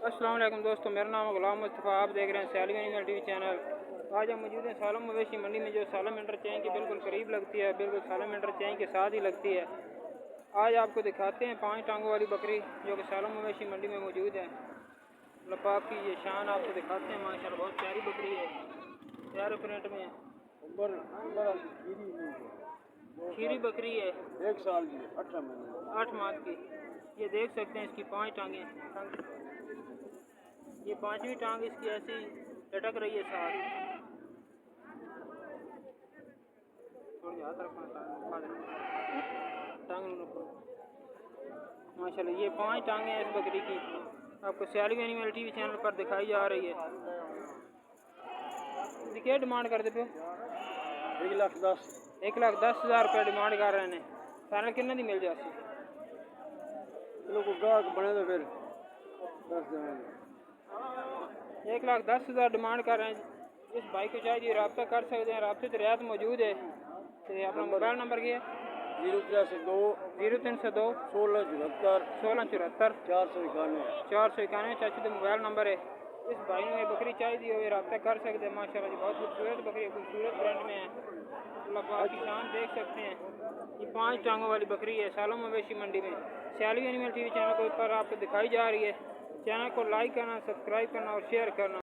अस्सलाम वालेकुम दोस्तों, मेरा नाम गुलाम मुस्तफ़ा। आप देख रहे हैं सैलवी एनिमल टीवी चैनल। आज हम मौजूद हैं सालम मवेशी मंडी में, जो सालम इंटर चैन के बिल्कुल करीब लगती है, बिल्कुल सालम इंटर चैन के साथ ही लगती है। आज आपको दिखाते हैं 5 टांगों वाली बकरी जो कि सालम मवेशी मंडी में मौजूद है। लपाक की ये शान आपको दिखाते हैं। माशाल्लाह बहुत प्यारी बकरी है, प्यारे प्रिंट में है। खीरी बकरी है, 1 साल की, 18 महीने, 8 माह की। ये देख सकते हैं इसकी 5 टांगें। ये 5वीं टांग इसकी ऐसी लटक रही है साथ। थोड़ी हाथ रखना टांग माशाल्लाह। ये 5 टांगें हैं इस बकरी की, आपको सैलवी एनिमल टीवी चैनल पर दिखाई जा रही है। क्या डिमांड करते पे? 1,10,000 1,10,000 रुपये डिमांड कर रहे हैं। फाइनल कितने दी मिल जाती? चलो को गाहक बने तो फिर 10 देंगे। 1,10,000 डिमांड कर रहे हैं। जिस भाई को चाहिए रब्ता कर सकते हैं, रब्ते तो रियायत मौजूद है। तो अपना मोबाइल नंबर क्या है? 0302 0302 1674 1674 491 491। चाची तो मोबाइल नंबर है। इस भाई ने ये बकरी चाहिए हो, रब्ता कर सकते हैं। माशाल्लाह जी बहुत खूबसूरत बकरी, खूबसूरत ब्रांड में है। बाकी शान देख सकते हैं। ये 5 टांगों वाली बकरी है सालम मवेशी मंडी में। सैलवी एनिमल टीवी चैनल पर आपको दिखाई जा रही है। चैनल को लाइक करना, सब्सक्राइब करना और शेयर करना।